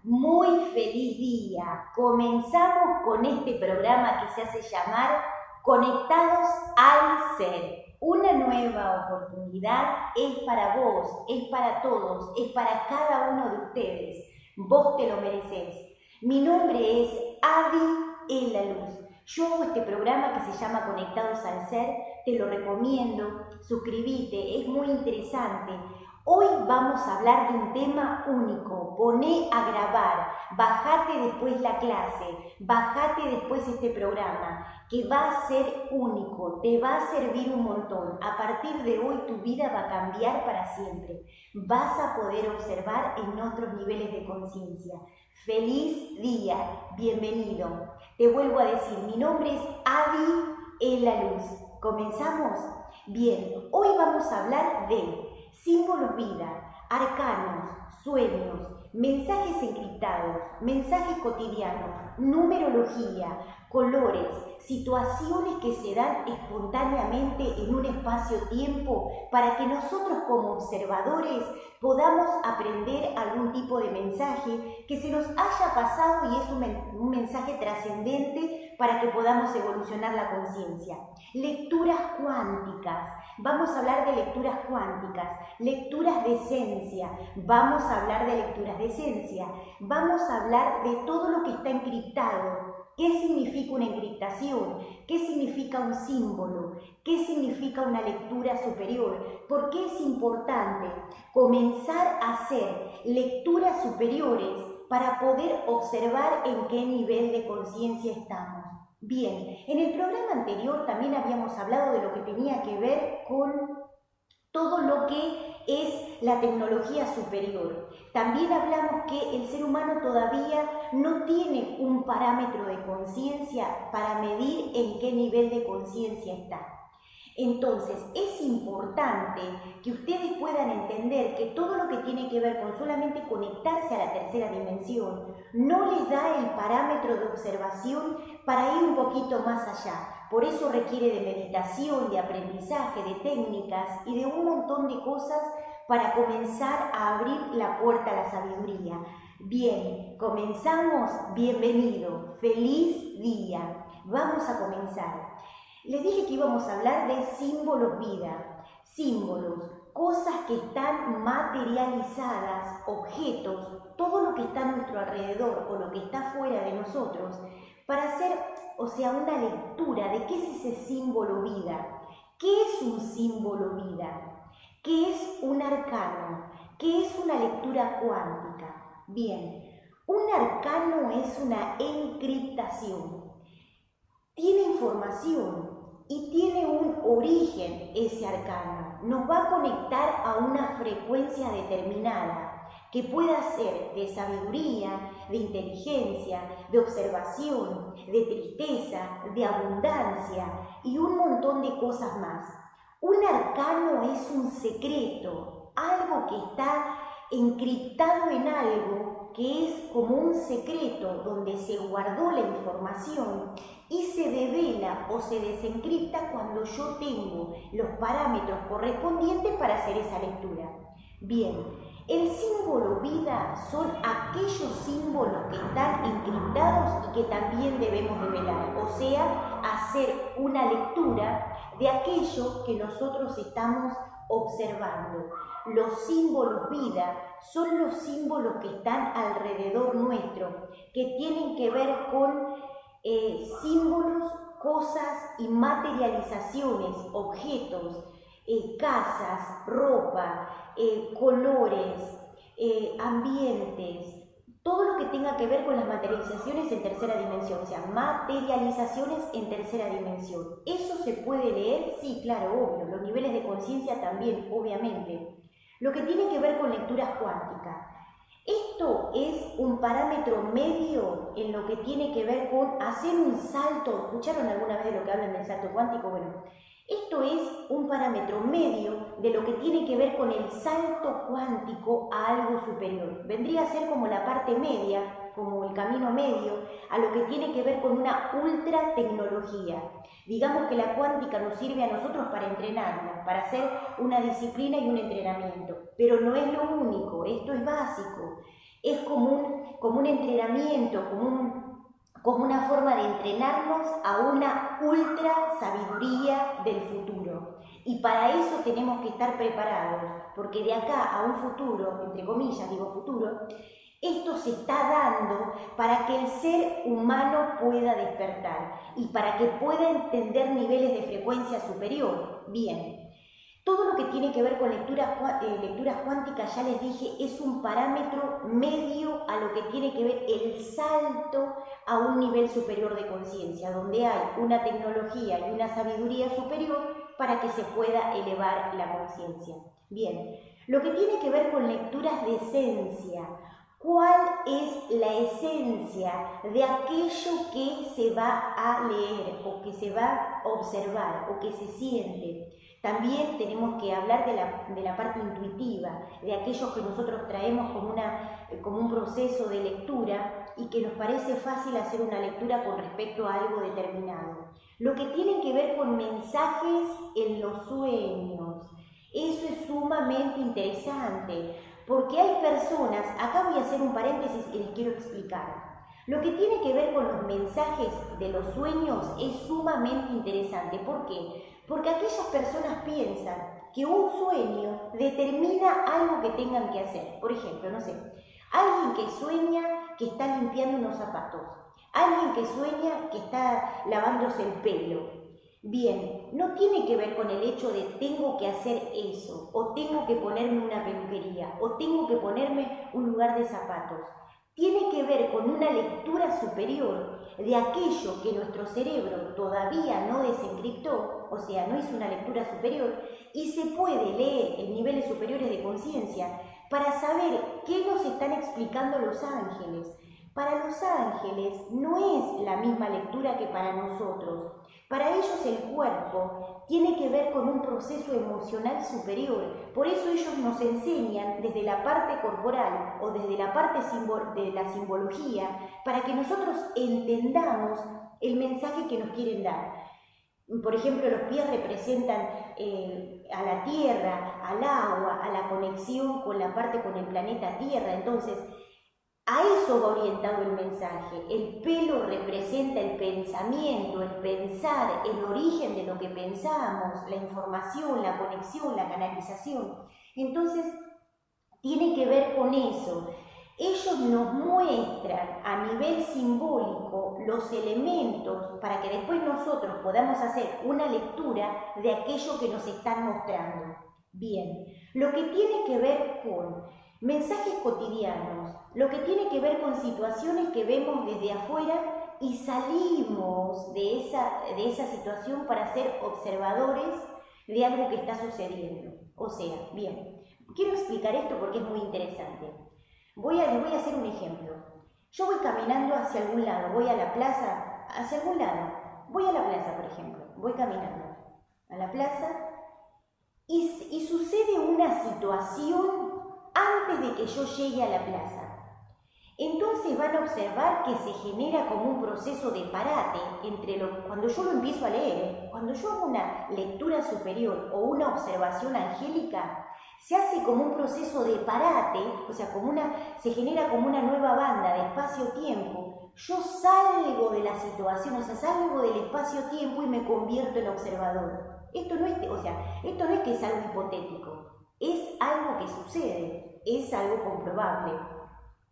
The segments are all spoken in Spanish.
Muy feliz día. Comenzamos con este programa que se hace llamar Conectados al Ser. Una nueva oportunidad es para vos, es para todos, es para cada uno de ustedes. Vos te lo mereces. Mi nombre es Adi en la Luz. Yo hago este programa que se llama Conectados al Ser. Te lo recomiendo. Suscríbete, es muy interesante. Hoy vamos a hablar de un tema único. Poné a grabar, bajate después la clase, bajate después este programa, que va a ser único, te va a servir un montón. A partir de hoy tu vida va a cambiar para siempre. Vas a poder observar en otros niveles de conciencia. ¡Feliz día! Bienvenido. Te vuelvo a decir, mi nombre es Adi en la Luz. ¿Comenzamos? Bien, hoy vamos a hablar de símbolos vida, arcanos, sueños, mensajes encriptados, mensajes cotidianos, numerología, colores, situaciones que se dan espontáneamente en un espacio-tiempo para que nosotros como observadores podamos aprender algún tipo de mensaje que se nos haya pasado y es un mensaje trascendente para que podamos evolucionar la conciencia. Lecturas cuánticas. Vamos a hablar de lecturas cuánticas, lecturas de esencia, vamos a hablar de lecturas de esencia, vamos a hablar de todo lo que está encriptado. ¿Qué significa una encriptación? ¿Qué significa un símbolo? ¿Qué significa una lectura superior? ¿Por qué es importante comenzar a hacer lecturas superiores para poder observar en qué nivel de conciencia estamos? Bien, en el programa anterior también habíamos hablado de lo que tenía que ver con todo lo que es la tecnología superior. También hablamos que el ser humano todavía no tiene un parámetro de conciencia para medir en qué nivel de conciencia está. Entonces, es importante que ustedes puedan entender que todo lo que tiene que ver con solamente conectarse a la tercera dimensión no les da el parámetro de observación para ir un poquito más allá. Por eso requiere de meditación, de aprendizaje, de técnicas y de un montón de cosas para comenzar a abrir la puerta a la sabiduría. Bien, comenzamos. Bienvenido. Feliz día. Vamos a comenzar. Les dije que íbamos a hablar de símbolos vida, símbolos, cosas que están materializadas, objetos, todo lo que está a nuestro alrededor o lo que está fuera de nosotros, para hacer, una lectura de qué es ese símbolo vida. ¿Qué es un símbolo vida? ¿Qué es un arcano? ¿Qué es una lectura cuántica? Bien, un arcano es una encriptación. Tiene información y tiene un origen ese arcano. Nos va a conectar a una frecuencia determinada que pueda ser de sabiduría, de inteligencia, de observación, de tristeza, de abundancia y un montón de cosas más. Un arcano es un secreto, algo que está encriptado en algo que es como un secreto donde se guardó la información y se devela o se desencripta cuando yo tengo los parámetros correspondientes para hacer esa lectura. Bien, el símbolo vida son aquellos símbolos que están encriptados y que también debemos develar, o sea, hacer una lectura de aquello que nosotros estamos observando. Los símbolos vida son los símbolos que están alrededor nuestro, que tienen que ver con símbolos, cosas y materializaciones, objetos, casas, ropa, colores, ambientes, todo lo que tenga que ver con las materializaciones en tercera dimensión, o sea, materializaciones en tercera dimensión. ¿Eso se puede leer? Sí, claro, obvio. Los niveles de conciencia también, obviamente. Lo que tiene que ver con lecturas cuánticas. Esto es un parámetro medio en lo que tiene que ver con hacer un salto. ¿Escucharon alguna vez de lo que hablan del salto cuántico? Bueno, esto es un parámetro medio de lo que tiene que ver con el salto cuántico a algo superior. Vendría a ser como la parte media, como el camino medio, a lo que tiene que ver con una ultra tecnología. Digamos que la cuántica nos sirve a nosotros para entrenarnos, para hacer una disciplina y un entrenamiento. Pero no es lo único, esto es básico. Es común como un entrenamiento, como una forma de entrenarnos a una ultra sabiduría del futuro. Y para eso tenemos que estar preparados, porque de acá a un futuro, entre comillas digo futuro, esto se está dando para que el ser humano pueda despertar y para que pueda entender niveles de frecuencia superior. Bien. Todo lo que tiene que ver con lecturas cuánticas, ya les dije, es un parámetro medio a lo que tiene que ver el salto a un nivel superior de conciencia, donde hay una tecnología y una sabiduría superior para que se pueda elevar la conciencia. Bien, lo que tiene que ver con lecturas de esencia, ¿cuál es la esencia de aquello que se va a leer o que se va a observar o que se siente? También tenemos que hablar de la parte intuitiva, de aquellos que nosotros traemos como un proceso de lectura y que nos parece fácil hacer una lectura con respecto a algo determinado. Lo que tiene que ver con mensajes en los sueños, eso es sumamente interesante, porque hay personas, acá voy a hacer un paréntesis y les quiero explicar. Lo que tiene que ver con los mensajes de los sueños es sumamente interesante. ¿Por qué? Porque aquellas personas piensan que un sueño determina algo que tengan que hacer. Por ejemplo, no sé, alguien que sueña que está limpiando unos zapatos, alguien que sueña que está lavándose el pelo. Bien, no tiene que ver con el hecho de tengo que hacer eso, o tengo que ponerme una peluquería, o tengo que ponerme un lugar de zapatos. Tiene que ver con una lectura superior de aquello que nuestro cerebro todavía no desencriptó, o sea, no hizo una lectura superior, y se puede leer en niveles superiores de conciencia para saber qué nos están explicando los ángeles. Para los ángeles no es la misma lectura que para nosotros. Para ellos el cuerpo tiene que ver con un proceso emocional superior. Por eso ellos nos enseñan desde la parte corporal o desde la parte de la simbología para que nosotros entendamos el mensaje que nos quieren dar. Por ejemplo, los pies representan a la tierra, al agua, a la conexión con la parte con el planeta Tierra. Entonces, a eso va orientado el mensaje. El pelo representa el pensamiento, el pensar, el origen de lo que pensamos, la información, la conexión, la canalización. Entonces, tiene que ver con eso. Ellos nos muestran a nivel simbólico los elementos para que después nosotros podamos hacer una lectura de aquello que nos están mostrando. Bien, lo que tiene que ver con mensajes cotidianos, lo que tiene que ver con situaciones que vemos desde afuera y salimos de esa situación para ser observadores de algo que está sucediendo. O sea, bien, quiero explicar esto porque es muy interesante. Les voy a hacer un ejemplo. Yo voy caminando hacia algún lado, voy a la plaza, hacia algún lado. Voy a la plaza, por ejemplo, voy caminando a la plaza y sucede una situación antes de que yo llegue a la plaza. Entonces van a observar que se genera como un proceso de parate cuando yo lo empiezo a leer, cuando yo hago una lectura superior o una observación angélica, se hace como un proceso de parate, o sea, se genera como una nueva banda de espacio-tiempo. Yo salgo de la situación, o sea, salgo del espacio-tiempo y me convierto en observador. Esto no es que es algo hipotético, es algo que sucede, es algo comprobable.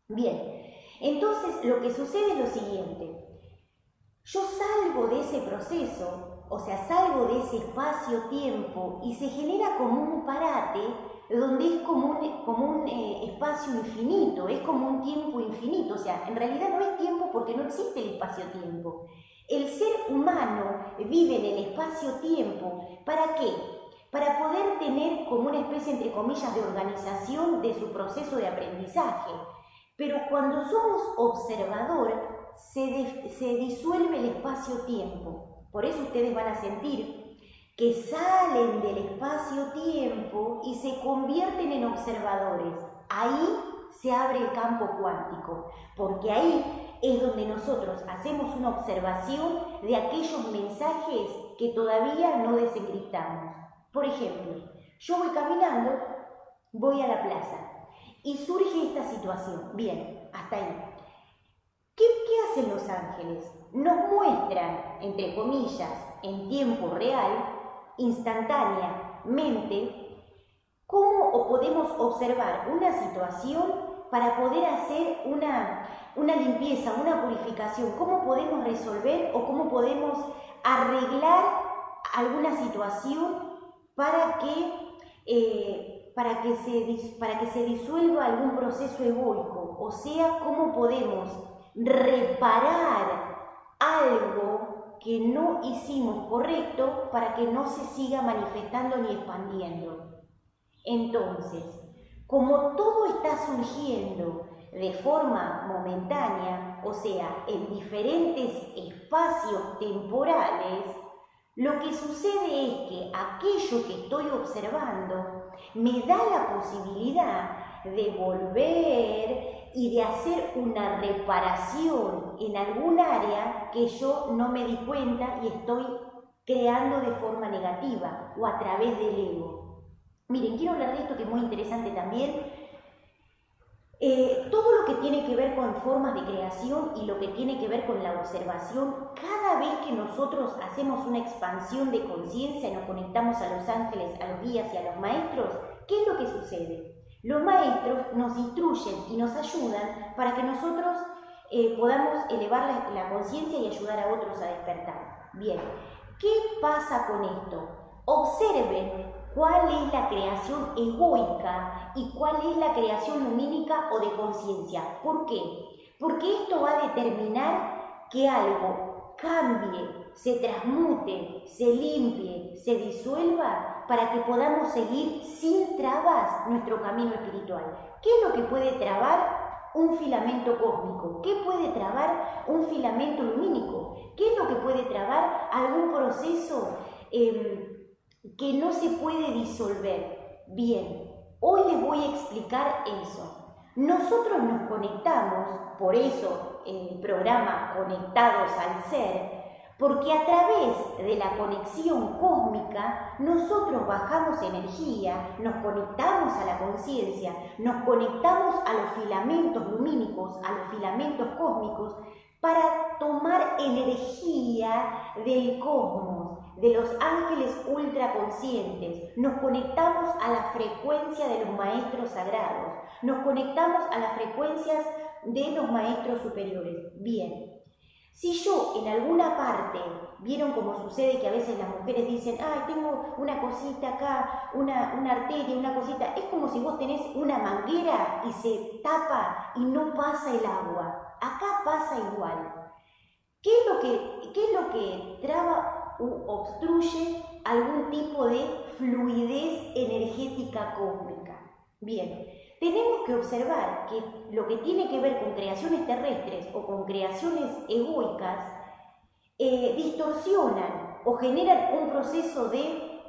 Bien, entonces lo que sucede es lo siguiente. Yo salgo de ese proceso, o sea, salgo de ese espacio-tiempo y se genera como un parate donde es como un espacio infinito, es como un tiempo infinito. O sea, en realidad no es tiempo porque no existe el espacio-tiempo. El ser humano vive en el espacio-tiempo. ¿Para qué? Para poder tener como una especie, entre comillas, de organización de su proceso de aprendizaje. Pero cuando somos observador, se disuelve el espacio-tiempo. Por eso ustedes van a sentir que salen del espacio-tiempo y se convierten en observadores. Ahí se abre el campo cuántico, porque ahí es donde nosotros hacemos una observación de aquellos mensajes que todavía no desencriptamos. Por ejemplo, yo voy caminando, voy a la plaza y surge esta situación. Bien, hasta ahí. hacen los ángeles? Nos muestran, entre comillas, en tiempo real, instantáneamente, cómo podemos observar una situación para poder hacer una limpieza, una purificación, cómo podemos resolver o cómo podemos arreglar alguna situación para que se disuelva algún proceso egoico, o sea, cómo podemos reparar algo que no hicimos correcto para que no se siga manifestando ni expandiendo. Entonces, como todo está surgiendo de forma momentánea, o sea, en diferentes espacios temporales, lo que sucede es que aquello que estoy observando me da la posibilidad de volver y de hacer una reparación en algún área que yo no me di cuenta y estoy creando de forma negativa o a través del ego. Miren, quiero hablar de esto que es muy interesante también. Todo lo que tiene que ver con formas de creación y lo que tiene que ver con la observación, cada vez que nosotros hacemos una expansión de conciencia y nos conectamos a los ángeles, a los guías y a los maestros, ¿qué es lo que sucede? Los maestros nos instruyen y nos ayudan para que nosotros podamos elevar la conciencia y ayudar a otros a despertar. Bien, ¿qué pasa con esto? Observen cuál es la creación egoica y cuál es la creación lumínica o de conciencia. ¿Por qué? Porque esto va a determinar que algo cambie, se transmute, se limpie, se disuelva para que podamos seguir sin trabas nuestro camino espiritual. ¿Qué es lo que puede trabar un filamento cósmico? ¿Qué puede trabar un filamento lumínico? ¿Qué es lo que puede trabar algún proceso que no se puede disolver? Bien, hoy les voy a explicar eso. Nosotros nos conectamos, por eso el programa Conectados al Ser, porque a través de la conexión cósmica nosotros bajamos energía, nos conectamos a la conciencia, nos conectamos a los filamentos lumínicos, a los filamentos cósmicos, para tomar energía del cosmos, de los ángeles ultraconscientes. Nos conectamos a la frecuencia de los maestros sagrados, nos conectamos a las frecuencias de los maestros superiores. Bien, si yo en alguna parte, vieron como sucede que a veces las mujeres dicen, ay, tengo una cosita acá, una arteria, una cosita, es como si vos tenés una manguera y se tapa y no pasa el agua. Acá pasa igual. ¿Qué es lo que traba u obstruye algún tipo de fluidez energética cósmica? Bien, tenemos que observar que lo que tiene que ver con creaciones terrestres o con creaciones egoicas distorsionan o generan un proceso de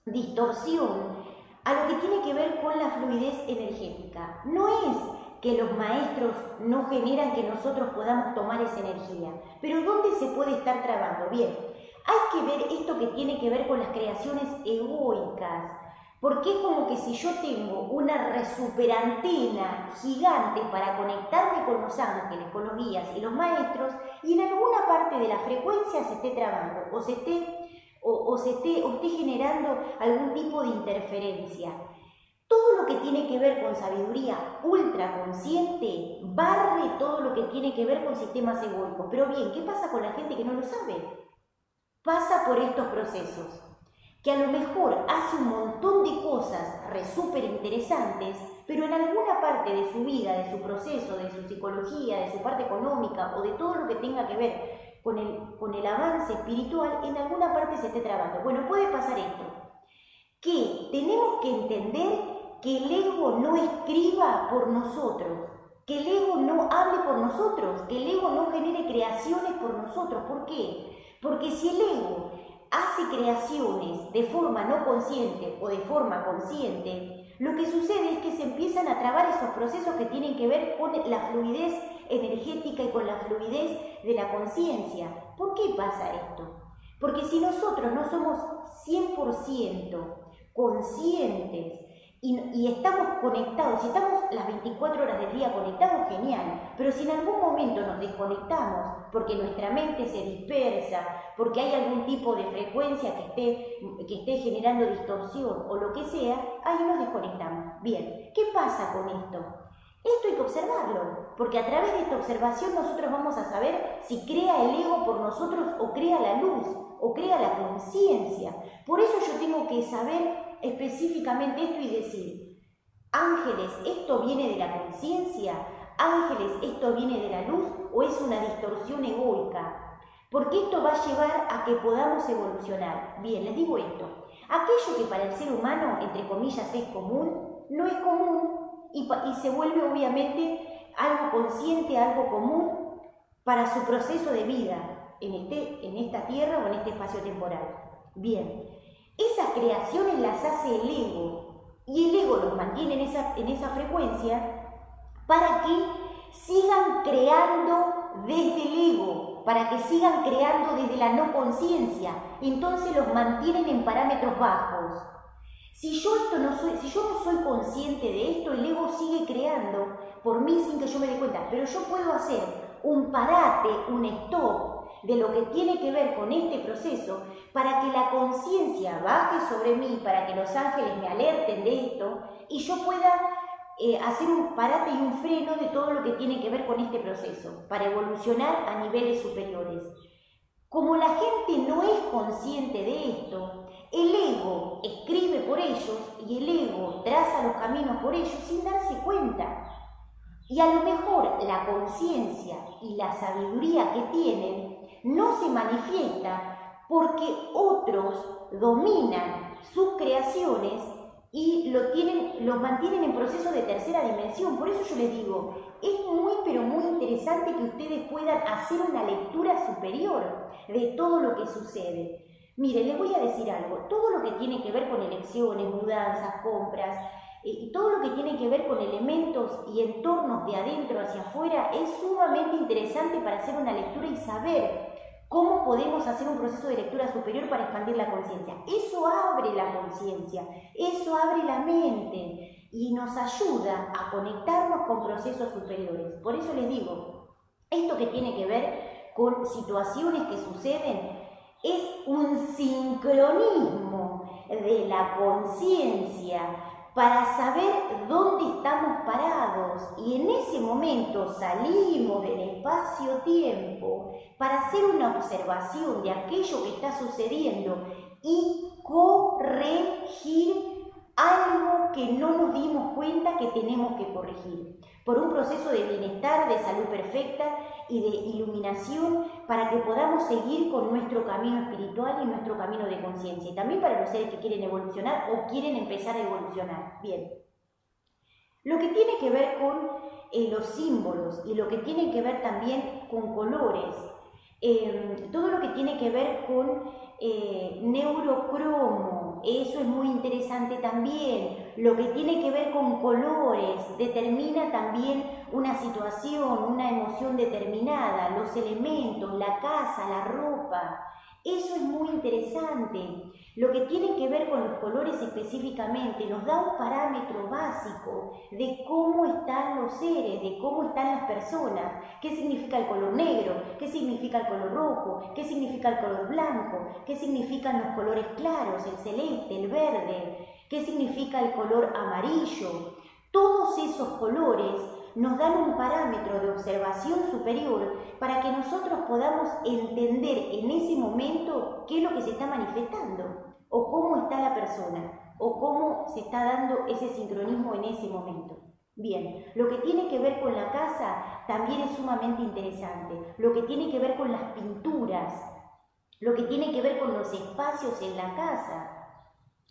distorsión a lo que tiene que ver con la fluidez energética. No es que los maestros no generan que nosotros podamos tomar esa energía, pero ¿dónde se puede estar trabando? Bien, hay que ver esto que tiene que ver con las creaciones egoicas, porque es como que si yo tengo una superantena gigante para conectarme con los ángeles, con los guías y los maestros, y en alguna parte de la frecuencia se esté trabando o esté generando algún tipo de interferencia. Todo lo que tiene que ver con sabiduría ultraconsciente barre todo lo que tiene que ver con sistemas egoicos. Pero bien, ¿qué pasa con la gente que no lo sabe? Pasa por estos procesos, que a lo mejor hace un montón de cosas súper interesantes, pero en alguna parte de su vida, de su proceso, de su psicología, de su parte económica o de todo lo que tenga que ver con el avance espiritual, en alguna parte se esté trabando. Bueno, puede pasar esto, que tenemos que entender que el ego no escriba por nosotros, que el ego no hable por nosotros, que el ego no genere creaciones por nosotros. ¿Por qué? Porque si el ego hace creaciones de forma no consciente o de forma consciente, lo que sucede es que se empiezan a trabar esos procesos que tienen que ver con la fluidez energética y con la fluidez de la conciencia. ¿Por qué pasa esto? Porque si nosotros no somos 100% conscientes y estamos conectados, si estamos las 24 horas del día conectados, genial, pero si en algún momento nos desconectamos porque nuestra mente se dispersa, porque hay algún tipo de frecuencia que esté generando distorsión o lo que sea, ahí nos desconectamos. Bien, ¿qué pasa con esto? Esto hay que observarlo, porque a través de esta observación nosotros vamos a saber si crea el ego por nosotros o crea la luz, o crea la conciencia. Por eso yo tengo que saber específicamente esto y decir, ángeles, ¿esto viene de la conciencia? Ángeles, ¿esto viene de la luz o es una distorsión egoica? Porque esto va a llevar a que podamos evolucionar. Bien, les digo esto, aquello que para el ser humano, entre comillas, es común, no es común y se vuelve obviamente algo consciente, algo común para su proceso de vida en esta tierra o en este espacio temporal. Bien, esas creaciones las hace el ego y el ego los mantiene en esa frecuencia para que sigan creando desde el ego, para que sigan creando desde la no conciencia, entonces los mantienen en parámetros bajos. Si yo no soy consciente de esto, el ego sigue creando por mí sin que yo me dé cuenta, pero yo puedo hacer un parate, un stop de lo que tiene que ver con este proceso para que la conciencia baje sobre mí, para que los ángeles me alerten de esto y yo pueda hacer un parate y un freno de todo lo que tiene que ver con este proceso para evolucionar a niveles superiores. Como la gente no es consciente de esto, el ego escribe por ellos y el ego traza los caminos por ellos sin darse cuenta. Y a lo mejor la conciencia y la sabiduría que tienen no se manifiesta porque otros dominan sus creaciones y los mantienen en proceso de tercera dimensión. Por eso yo les digo, es muy pero muy interesante que ustedes puedan hacer una lectura superior de todo lo que sucede. Miren, les voy a decir algo, todo lo que tiene que ver con elecciones, mudanzas, compras, y todo lo que tiene que ver con elementos y entornos de adentro hacia afuera es sumamente interesante para hacer una lectura y saber cómo podemos hacer un proceso de lectura superior para expandir la conciencia. Eso abre la conciencia, eso abre la mente y nos ayuda a conectarnos con procesos superiores. Por eso les digo, esto que tiene que ver con situaciones que suceden es un sincronismo de la conciencia para saber dónde estamos parados y en ese momento salimos del espacio-tiempo para hacer una observación de aquello que está sucediendo y corregir algo que no nos dimos cuenta que tenemos que corregir, por un proceso de bienestar, de salud perfecta y de iluminación para que podamos seguir con nuestro camino espiritual y nuestro camino de conciencia. Y también para los seres que quieren evolucionar o quieren empezar a evolucionar. Bien, lo que tiene que ver con los símbolos y lo que tiene que ver también con colores, todo lo que tiene que ver con neurocromo, eso es muy interesante también. Lo que tiene que ver con colores determina también una situación, una emoción determinada, los elementos, la casa, la ropa. Eso es muy interesante. Lo que tiene que ver con los colores específicamente nos da un parámetro básico de cómo están los seres, de cómo están las personas, qué significa el color negro, qué significa el color rojo, qué significa el color blanco, qué significan los colores claros, el celeste, el verde, qué significa el color amarillo. Todos esos colores nos dan un parámetro de observación superior para que nosotros podamos entender en ese momento qué es lo que se está manifestando, o cómo está la persona, o cómo se está dando ese sincronismo en ese momento. Bien, lo que tiene que ver con la casa también es sumamente interesante, lo que tiene que ver con las pinturas, lo que tiene que ver con los espacios en la casa,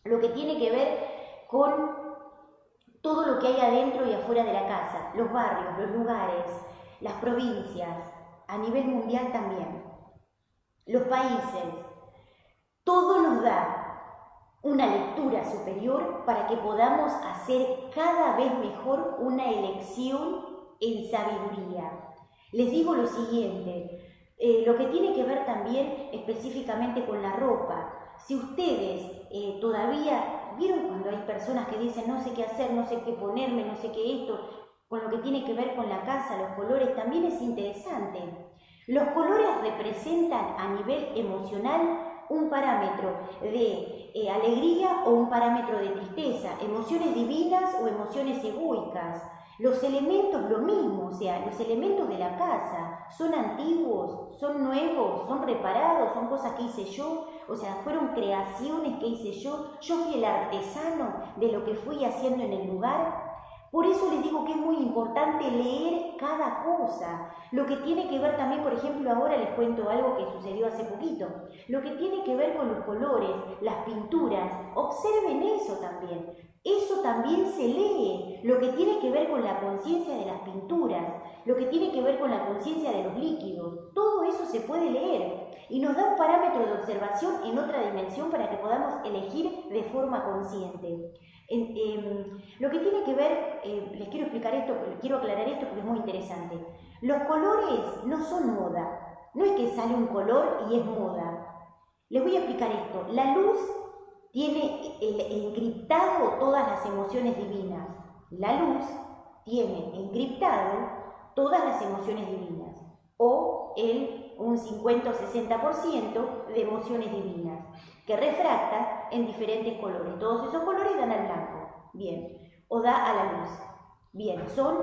lo que tiene que ver con todo lo que hay adentro y afuera de la casa, los barrios, los lugares, las provincias, a nivel mundial también, los países, todo nos da una lectura superior para que podamos hacer cada vez mejor una elección en sabiduría. Les digo lo siguiente, lo que tiene que ver también específicamente con la ropa. Si ustedes todavía ¿Vieron cuando hay personas que dicen no sé qué hacer, no sé qué ponerme, no sé qué esto? Con lo que tiene que ver con la casa, los colores, también es interesante. Los colores representan a nivel emocional un parámetro de alegría o un parámetro de tristeza, emociones divinas o emociones egoicas. Los elementos lo mismo, o sea, los elementos de la casa son antiguos, son nuevos, son reparados, son cosas que hice yo, o sea, fueron creaciones que hice yo fui el artesano de lo que fui haciendo en el lugar. Por eso les digo que es muy importante leer cada cosa. Lo que tiene que ver también, por ejemplo, ahora les cuento algo que sucedió hace poquito. Lo que tiene que ver con los colores, las pinturas, observen eso también. Eso también se lee. Lo que tiene que ver con la conciencia de las pinturas, lo que tiene que ver con la conciencia de los líquidos, todo eso se puede leer. Y nos da un parámetro de observación en otra dimensión para que podamos elegir de forma consciente. Lo que tiene que ver, les quiero explicar esto, quiero aclarar esto porque es muy interesante. Los colores no son moda, no es que sale un color y es moda. Les voy a explicar esto. La luz tiene encriptado todas las emociones divinas. La luz tiene encriptado todas las emociones divinas, o un 50 o 60% de emociones divinas, que refracta en diferentes colores. Todos esos colores dan al blanco, bien, o da a la luz. Bien, son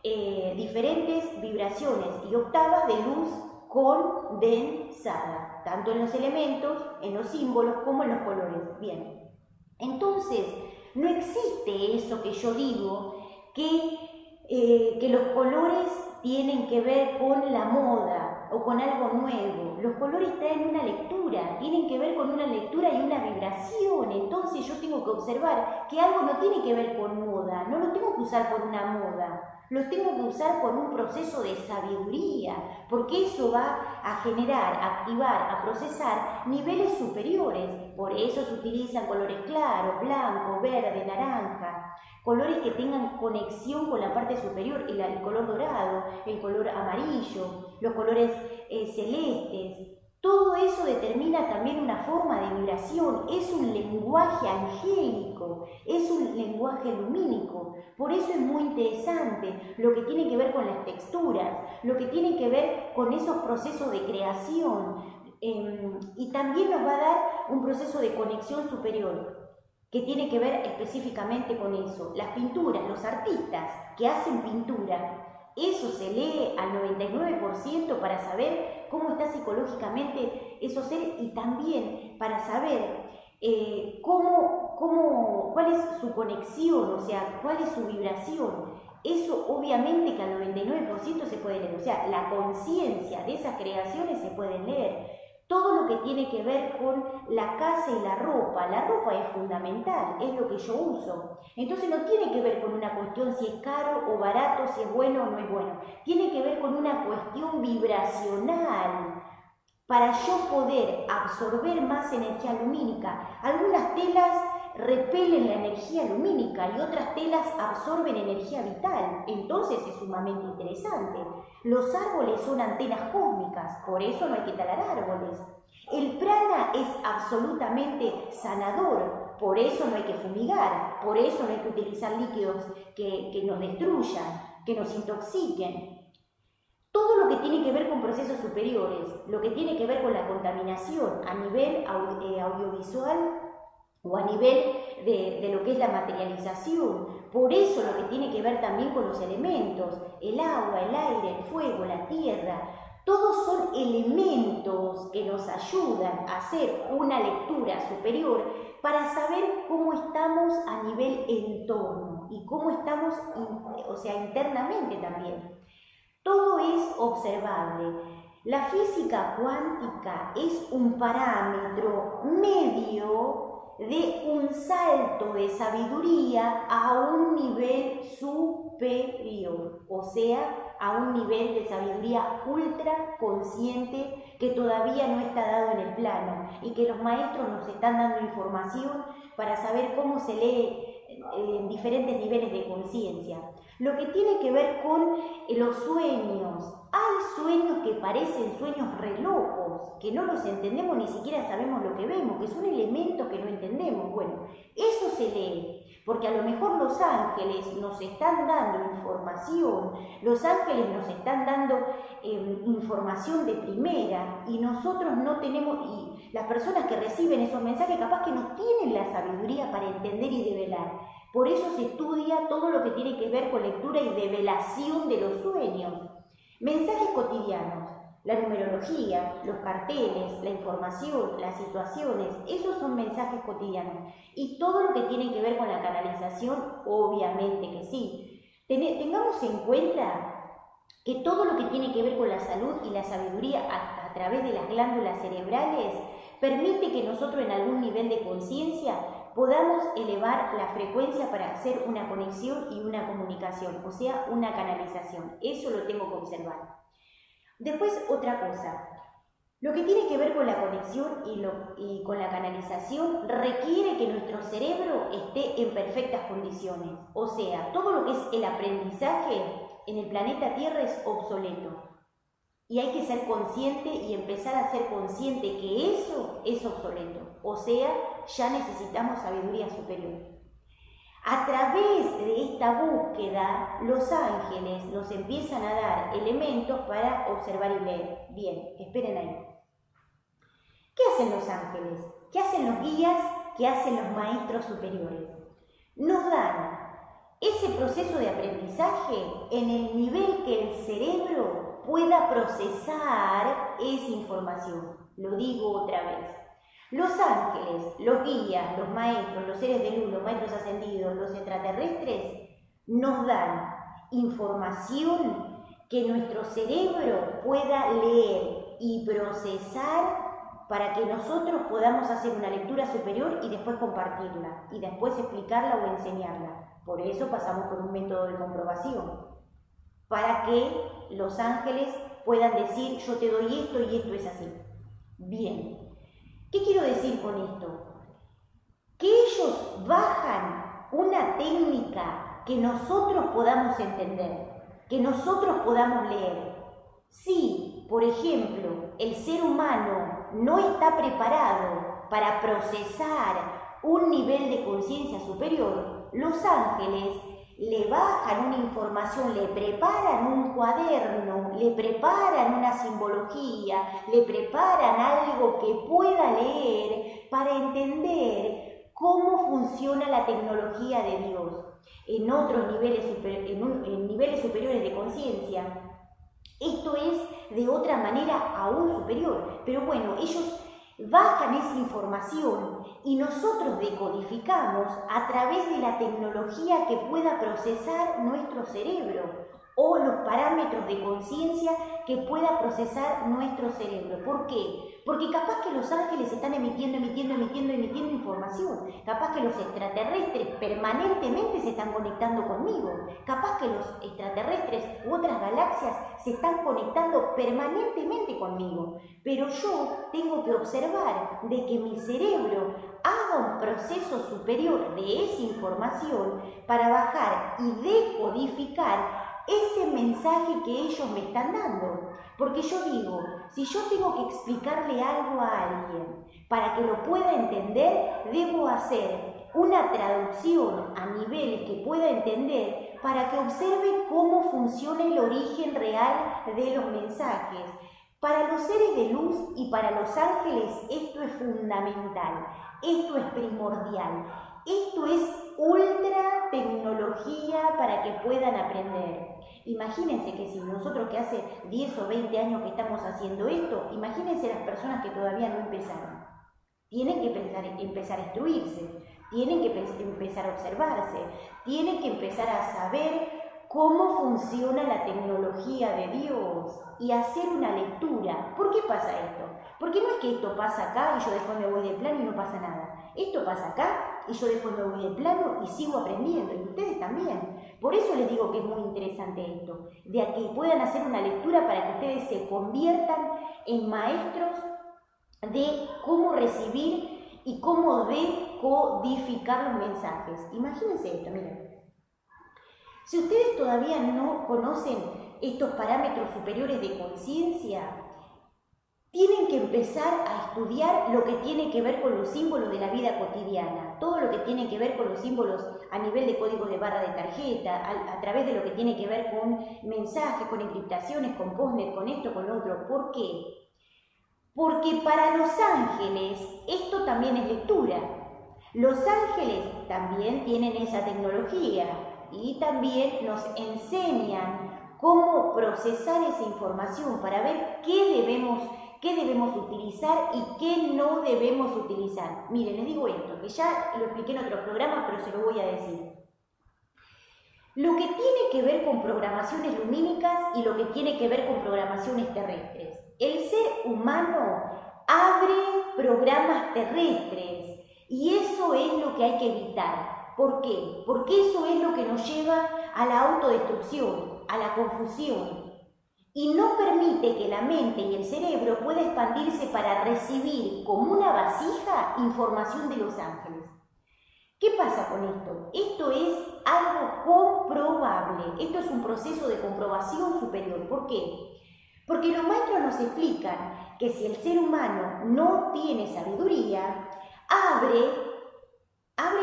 diferentes vibraciones y octavas de luz condensada, tanto en los elementos, en los símbolos, como en los colores. Bien, entonces, no existe eso que yo digo, que los colores tienen que ver con la moda o con algo nuevo. Los colores traen una lectura, tienen que ver con una lectura y una vibración. Entonces yo tengo que observar que algo no tiene que ver con moda, no lo tengo que usar por una moda, lo tengo que usar por un proceso de sabiduría, porque eso va a generar, a activar, a procesar niveles superiores. Por eso se utilizan colores claros, blanco, verde, naranja, colores que tengan conexión con la parte superior, el color dorado, el color amarillo, los colores celestes. Todo eso determina también una forma de vibración, es un lenguaje angélico, es un lenguaje lumínico. Por eso es muy interesante lo que tiene que ver con las texturas, lo que tiene que ver con esos procesos de creación, y también nos va a dar un proceso de conexión superior que tiene que ver específicamente con eso. Las pinturas, los artistas que hacen pintura, eso se lee al 99% para saber cómo está psicológicamente esos seres y también para saber cuál es su conexión, o sea, cuál es su vibración. Eso obviamente que al 99% se puede leer, o sea, la conciencia de esas creaciones se pueden leer. Todo lo que tiene que ver con la casa y la ropa es fundamental, es lo que yo uso. Entonces no tiene que ver con una cuestión si es caro o barato, si es bueno o no es bueno. Tiene que ver con una cuestión vibracional para yo poder absorber más energía lumínica. Algunas telas repelen la energía lumínica y otras telas absorben energía vital. Entonces es sumamente interesante. Los árboles son antenas cósmicas, por eso no hay que talar árboles. El prana es absolutamente sanador, por eso no hay que fumigar, por eso no hay que utilizar líquidos que nos destruyan, que nos intoxiquen. Todo lo que tiene que ver con procesos superiores, lo que tiene que ver con la contaminación a nivel audiovisual o a nivel de lo que es la materialización. Por eso lo que tiene que ver también con los elementos, el agua, el aire, el fuego, la tierra, todos son elementos que nos ayudan a hacer una lectura superior para saber cómo estamos a nivel entorno y cómo estamos, o sea, internamente también. Todo es observable. La física cuántica es un parámetro medio de un salto de sabiduría a un nivel superior, o sea, a un nivel de sabiduría ultra consciente que todavía no está dado en el plano y que los maestros nos están dando información para saber cómo se lee en diferentes niveles de conciencia. lo que tiene que ver con los sueños. Hay sueños que parecen sueños re locos, que no los entendemos, ni siquiera sabemos lo que vemos, que son elementos que no entendemos. Bueno, eso se lee, porque a lo mejor los ángeles nos están dando información, los ángeles nos están dando información de primera, y nosotros no tenemos, y las personas que reciben esos mensajes capaz que no tienen la sabiduría para entender y develar. Por eso se estudia todo lo que tiene que ver con lectura y develación de los sueños. Mensajes cotidianos, la numerología, los carteles, la información, las situaciones, esos son mensajes cotidianos. Y todo lo que tiene que ver con la canalización, obviamente que sí. Tengamos en cuenta que todo lo que tiene que ver con la salud y la sabiduría a través de las glándulas cerebrales permite que nosotros en algún nivel de conciencia podamos elevar la frecuencia para hacer una conexión y una comunicación, o sea, una canalización. Eso lo tengo que observar. Después, otra cosa. Lo que tiene que ver con la conexión y con la canalización requiere que nuestro cerebro esté en perfectas condiciones. O sea, todo lo que es el aprendizaje en el planeta Tierra es obsoleto. Y hay que ser consciente y empezar a ser consciente que eso es obsoleto. O sea, ya necesitamos sabiduría superior. A través de esta búsqueda, los ángeles nos empiezan a dar elementos para observar y leer. Bien, esperen ahí. ¿Qué hacen los ángeles? ¿Qué hacen los guías? ¿Qué hacen los maestros superiores? Nos dan ese proceso de aprendizaje en el nivel que el cerebro pueda procesar esa información. Lo digo otra vez. Los ángeles, los guías, los maestros, los seres de luz, los maestros ascendidos, los extraterrestres, nos dan información que nuestro cerebro pueda leer y procesar para que nosotros podamos hacer una lectura superior y después compartirla, y después explicarla o enseñarla. Por eso pasamos por un método de comprobación, para que los ángeles puedan decir, yo te doy esto y esto es así. Bien. ¿Qué quiero decir con esto? Que ellos bajan una técnica que nosotros podamos entender, que nosotros podamos leer. Si, por ejemplo, el ser humano no está preparado para procesar un nivel de conciencia superior, los ángeles le bajan una información, le preparan un cuaderno, le preparan una simbología, le preparan algo que pueda leer para entender cómo funciona la tecnología de Dios. En otros niveles, en niveles superiores de conciencia, esto es de otra manera aún superior. Pero bueno, ellos bajan esa información y nosotros decodificamos a través de la tecnología que pueda procesar nuestro cerebro o los parámetros de conciencia que pueda procesar nuestro cerebro. ¿Por qué? Porque capaz que los ángeles están emitiendo información. Capaz que los extraterrestres permanentemente se están conectando conmigo. Capaz que los extraterrestres u otras galaxias se están conectando permanentemente conmigo. Pero yo tengo que observar de que mi cerebro haga un proceso superior de esa información para bajar y decodificar ese mensaje que ellos me están dando. Porque yo digo, si yo tengo que explicarle algo a alguien para que lo pueda entender, debo hacer una traducción a niveles que pueda entender para que observe cómo funciona el origen real de los mensajes. Para los seres de luz y para los ángeles esto es fundamental, esto es primordial, esto es ultra tecnología para que puedan aprender. Imagínense que si nosotros que hace 10 o 20 años que estamos haciendo esto, imagínense las personas que todavía no empezaron. Tienen que empezar a instruirse, tienen que empezar a observarse, tienen que empezar a saber cómo funciona la tecnología de Dios y hacer una lectura. ¿Por qué pasa esto? Porque no es que esto pasa acá y yo después me voy de plano y no pasa nada. Esto pasa acá y yo después me voy de plano y sigo aprendiendo, y ustedes también. Por eso les digo que es muy interesante esto, de que puedan hacer una lectura para que ustedes se conviertan en maestros de cómo recibir y cómo decodificar los mensajes. Imagínense esto, miren. Si ustedes todavía no conocen estos parámetros superiores de conciencia, tienen que empezar a estudiar lo que tiene que ver con los símbolos de la vida cotidiana, todo lo que tiene que ver con los símbolos a nivel de códigos de barra de tarjeta, a través de lo que tiene que ver con mensajes, con encriptaciones, con postnet, con esto, con lo otro. ¿Por qué? Porque para los ángeles esto también es lectura. Los ángeles también tienen esa tecnología y también nos enseñan cómo procesar esa información para ver qué debemos utilizar y qué no debemos utilizar. Miren, les digo esto, que ya lo expliqué en otros programas, pero se lo voy a decir. Lo que tiene que ver con programaciones lumínicas y lo que tiene que ver con programaciones terrestres. El ser humano abre programas terrestres y eso es lo que hay que evitar. ¿Por qué? Porque eso es lo que nos lleva a la autodestrucción, a la confusión. Y no permite que la mente y el cerebro pueda expandirse para recibir como una vasija información de los ángeles. ¿Qué pasa con esto? Esto es algo comprobable. Esto es un proceso de comprobación superior. ¿Por qué? Porque los maestros nos explican que si el ser humano no tiene sabiduría, abre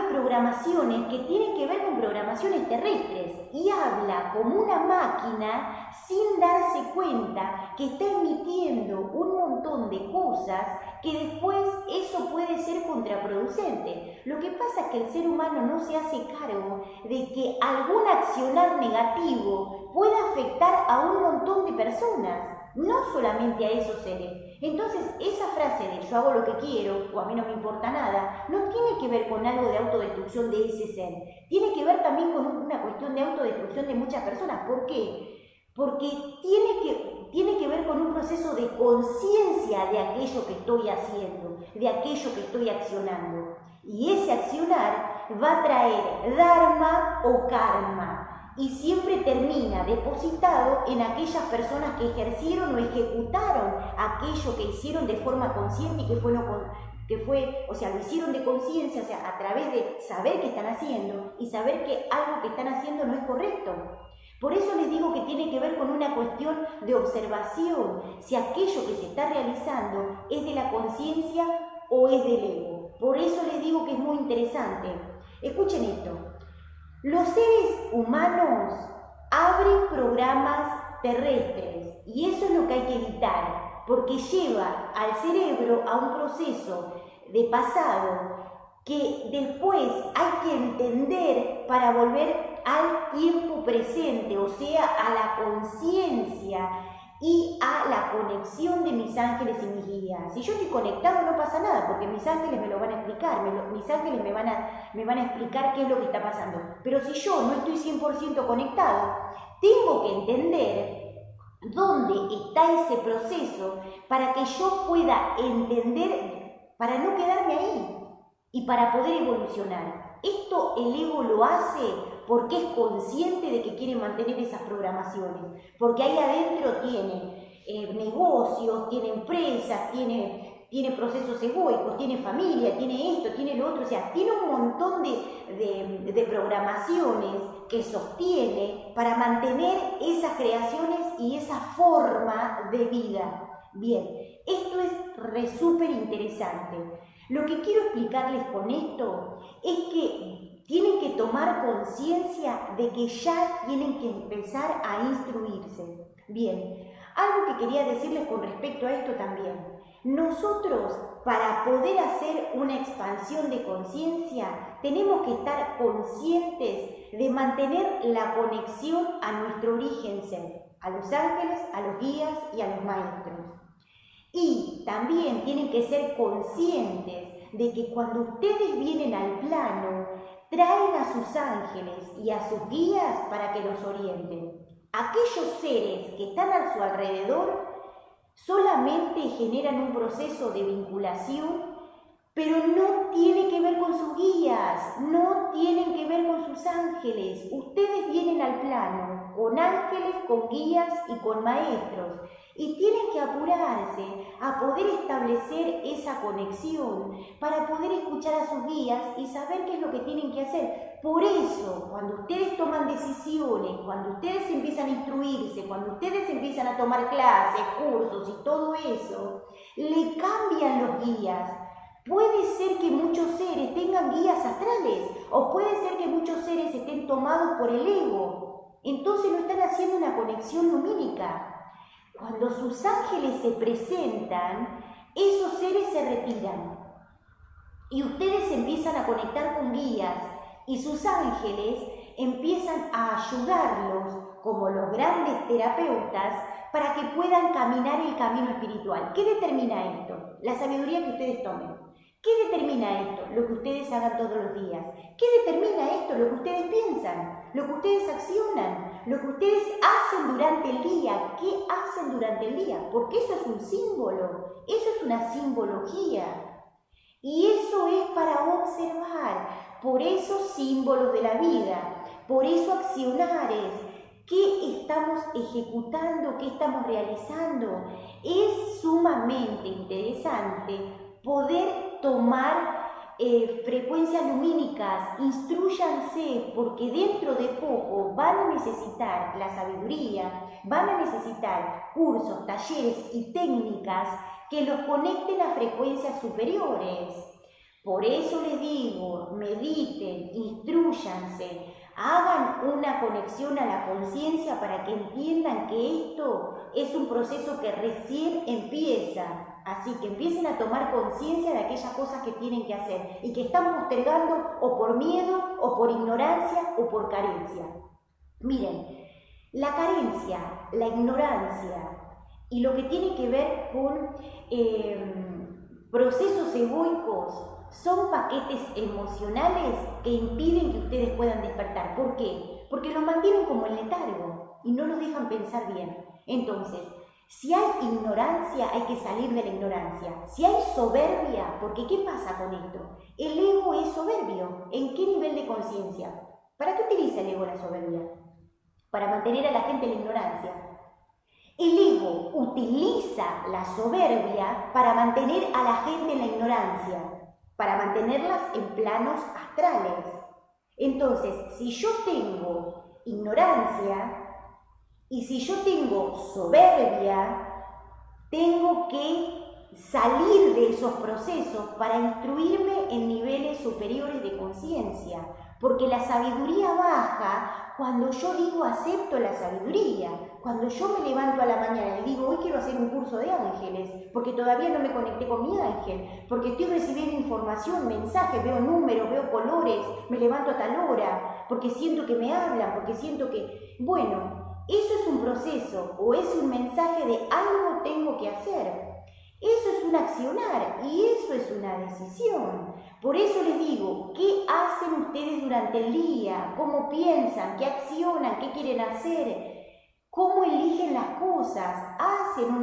programaciones que tienen que ver con programaciones terrestres y habla como una máquina sin darse cuenta que está emitiendo un montón de cosas que después eso puede ser contraproducente. Lo que pasa es que el ser humano no se hace cargo de que algún accionar negativo pueda afectar a un montón de personas, no solamente a esos seres. Entonces, esa frase de yo hago lo que quiero o a mí no me importa nada, no tiene que ver con algo de autodestrucción de ese ser. Tiene que ver también con una cuestión de autodestrucción de muchas personas. ¿Por qué? Porque tiene que ver con un proceso de conciencia de aquello que estoy haciendo, de aquello que estoy accionando. Y ese accionar va a traer dharma o karma. Y siempre termina depositado en aquellas personas que ejercieron o ejecutaron aquello que hicieron de forma consciente y lo hicieron de conciencia, o sea, a través de saber qué están haciendo y saber que algo que están haciendo no es correcto. Por eso les digo que tiene que ver con una cuestión de observación, si aquello que se está realizando es de la conciencia o es del ego. Por eso les digo que es muy interesante. Escuchen esto. Los seres humanos abren programas terrestres y eso es lo que hay que evitar, porque lleva al cerebro a un proceso de pasado que después hay que entender para volver al tiempo presente, o sea, a la conciencia y a la conexión de mis ángeles y mis guías. Si yo estoy conectado no pasa nada, porque mis ángeles me lo van a explicar, mis ángeles me van a explicar qué es lo que está pasando. Pero si yo no estoy 100% conectado, tengo que entender dónde está ese proceso para que yo pueda entender, para no quedarme ahí y para poder evolucionar. Esto el ego lo hace porque es consciente de que quiere mantener esas programaciones, porque ahí adentro tiene negocios, tiene empresas, tiene procesos egoicos, tiene familia, tiene esto, tiene lo otro, o sea, tiene un montón de programaciones que sostiene para mantener esas creaciones y esa forma de vida. Bien, esto es súper interesante. Lo que quiero explicarles con esto es que tienen que tomar conciencia de que ya tienen que empezar a instruirse. Bien, algo que quería decirles con respecto a esto también. Nosotros, para poder hacer una expansión de conciencia, tenemos que estar conscientes de mantener la conexión a nuestro origen ser, a los ángeles, a los guías y a los maestros. Y también tienen que ser conscientes de que cuando ustedes vienen al plano, traen a sus ángeles y a sus guías para que los orienten. Aquellos seres que están a su alrededor solamente generan un proceso de vinculación, pero no tiene que ver con sus guías, no tienen que ver con sus ángeles. Ustedes vienen al plano con ángeles, con guías y con maestros. Y tienen que apurarse a poder establecer esa conexión para poder escuchar a sus guías y saber qué es lo que tienen que hacer. Por eso, cuando ustedes toman decisiones, cuando ustedes empiezan a instruirse, cuando ustedes empiezan a tomar clases, cursos y todo eso, le cambian los guías. Puede ser que muchos seres tengan guías astrales o puede ser que muchos seres estén tomados por el ego. Entonces no están haciendo una conexión lumínica. Cuando sus ángeles se presentan, esos seres se retiran y ustedes empiezan a conectar con guías y sus ángeles empiezan a ayudarlos como los grandes terapeutas para que puedan caminar el camino espiritual. ¿Qué determina esto? La sabiduría que ustedes tomen. ¿Qué determina esto? Lo que ustedes hagan todos los días. ¿Qué determina esto? Lo que ustedes piensan, lo que ustedes accionan, lo que ustedes hacen durante el día. ¿Qué hacen durante el día? Porque eso es un símbolo, eso es una simbología. Y eso es para observar. Por eso símbolos de la vida, por eso accionares. ¿Qué estamos ejecutando? ¿Qué estamos realizando? Es sumamente interesante poder tomar frecuencias lumínicas. Instrúyanse, porque dentro de poco van a necesitar la sabiduría, van a necesitar cursos, talleres y técnicas que los conecten a frecuencias superiores. Por eso les digo, mediten, instrúyanse, hagan una conexión a la conciencia para que entiendan que esto es un proceso que recién empieza. Así que empiecen a tomar conciencia de aquellas cosas que tienen que hacer y que están postergando o por miedo, o por ignorancia, o por carencia. Miren, la carencia, la ignorancia y lo que tiene que ver con procesos egoicos son paquetes emocionales que impiden que ustedes puedan despertar. ¿Por qué? Porque los mantienen como en letargo y no los dejan pensar bien. Entonces, si hay ignorancia, hay que salir de la ignorancia. Si hay soberbia, porque ¿qué pasa con esto? El ego es soberbio. ¿En qué nivel de conciencia? ¿Para qué utiliza el ego la soberbia? Para mantener a la gente en la ignorancia. El ego utiliza la soberbia para mantener a la gente en la ignorancia, para mantenerlas en planos astrales. Entonces, si yo tengo ignorancia, y si yo tengo soberbia, tengo que salir de esos procesos para instruirme en niveles superiores de conciencia. Porque la sabiduría baja cuando yo digo acepto la sabiduría. Cuando yo me levanto a la mañana y digo hoy quiero hacer un curso de ángeles, porque todavía no me conecté con mi ángel, porque estoy recibiendo información, mensajes, veo números, veo colores, me levanto a tal hora, porque siento que me hablan, porque siento que... Bueno, eso es un proceso o es un mensaje de algo tengo que hacer. Eso es un accionar y eso es una decisión. Por eso les digo, ¿qué hacen ustedes durante el día? ¿Cómo piensan? ¿Qué accionan? ¿Qué quieren hacer? ¿Cómo eligen las cosas? ¿Hacen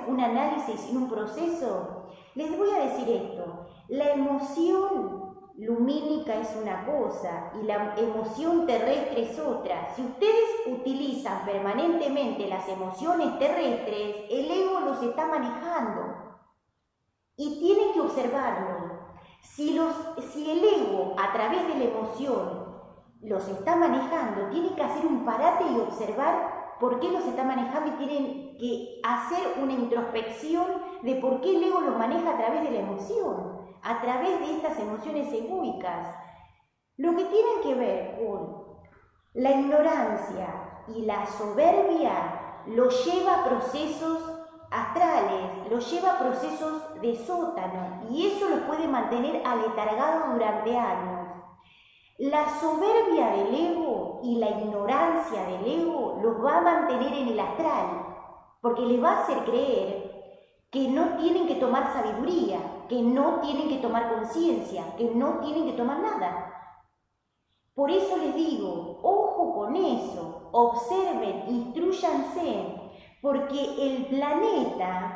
un análisis y un proceso? Les voy a decir esto, la emoción lumínica es una cosa y la emoción terrestre es otra. Si ustedes utilizan permanentemente las emociones terrestres, el ego los está manejando y tienen que observarlo. Si el ego a través de la emoción los está manejando, tienen que hacer un parate y observar por qué los está manejando y tienen que hacer una introspección de por qué el ego los maneja a través de la emoción, a través de estas emociones egoicas. Lo que tienen que ver con la ignorancia y la soberbia los lleva a procesos astrales, los lleva a procesos de sótano y eso los puede mantener aletargados durante años. La soberbia del ego y la ignorancia del ego los va a mantener en el astral, porque les va a hacer creer que no tienen que tomar sabiduría, que no tienen que tomar conciencia, que no tienen que tomar nada. Por eso les digo, ojo con eso, observen, instrúyanse, porque el planeta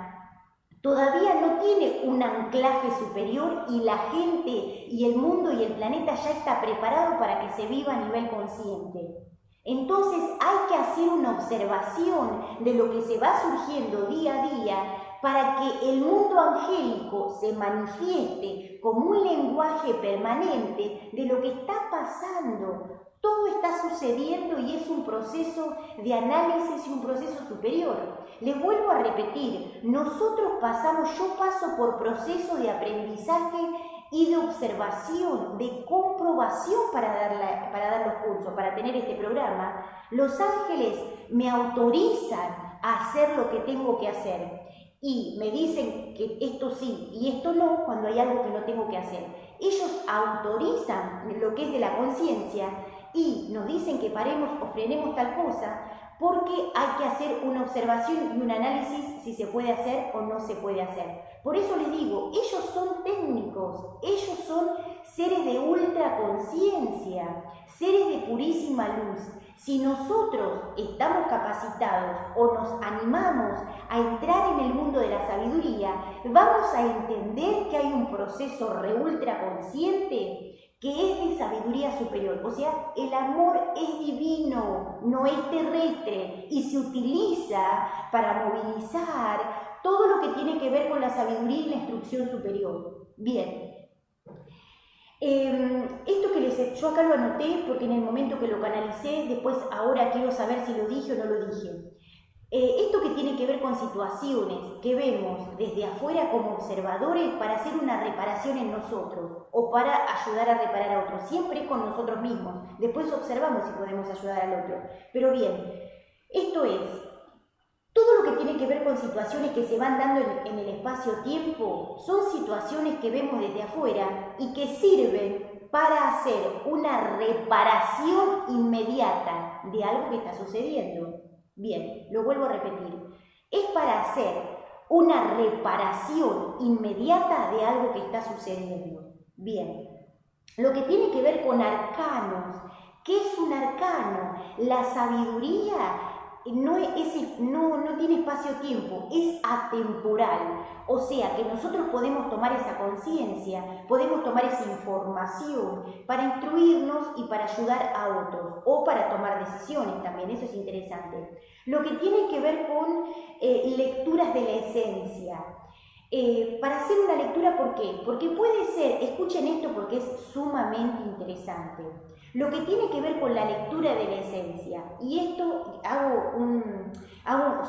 todavía no tiene un anclaje superior y la gente y el mundo y el planeta ya está preparado para que se viva a nivel consciente. Entonces hay que hacer una observación de lo que se va surgiendo día a día para que el mundo angélico se manifieste como un lenguaje permanente de lo que está pasando. Todo está sucediendo y es un proceso de análisis y un proceso superior. Les vuelvo a repetir, yo paso por proceso de aprendizaje y de observación, de comprobación para dar los cursos, para tener este programa. Los ángeles me autorizan a hacer lo que tengo que hacer y me dicen que esto sí y esto no cuando hay algo que no tengo que hacer. Ellos autorizan lo que es de la conciencia y nos dicen que paremos o frenemos tal cosa porque hay que hacer una observación y un análisis si se puede hacer o no se puede hacer. Por eso les digo, ellos son técnicos, ellos son seres de ultra conciencia, seres de purísima luz. Si nosotros estamos capacitados o nos animamos a entrar en el mundo de la sabiduría, vamos a entender que hay un proceso re ultra consciente que es de sabiduría superior. O sea, el amor es divino, no es terrestre y se utiliza para movilizar todo lo que tiene que ver con la sabiduría y la instrucción superior. Bien. Esto que yo acá lo anoté porque en el momento que lo canalicé, después ahora quiero saber si lo dije o no lo dije. Esto que tiene que ver con situaciones que vemos desde afuera como observadores para hacer una reparación en nosotros o para ayudar a reparar a otros, siempre con nosotros mismos. Después observamos si podemos ayudar al otro. Pero bien, esto es todo lo que tiene que ver con situaciones que se van dando en el espacio-tiempo, son situaciones que vemos desde afuera y que sirven para hacer una reparación inmediata de algo que está sucediendo. Bien, lo vuelvo a repetir. Es para hacer una reparación inmediata de algo que está sucediendo. Bien, lo que tiene que ver con arcanos. ¿Qué es un arcano? La sabiduría no tiene espacio-tiempo, es atemporal. O sea que nosotros podemos tomar esa conciencia, podemos tomar esa información para instruirnos y para ayudar a otros o para tomar decisiones también, eso es interesante. Lo que tiene que ver con lecturas de la esencia. Para hacer una lectura, ¿por qué? Porque puede ser, escuchen esto porque es sumamente interesante, lo que tiene que ver con la lectura de la esencia, y esto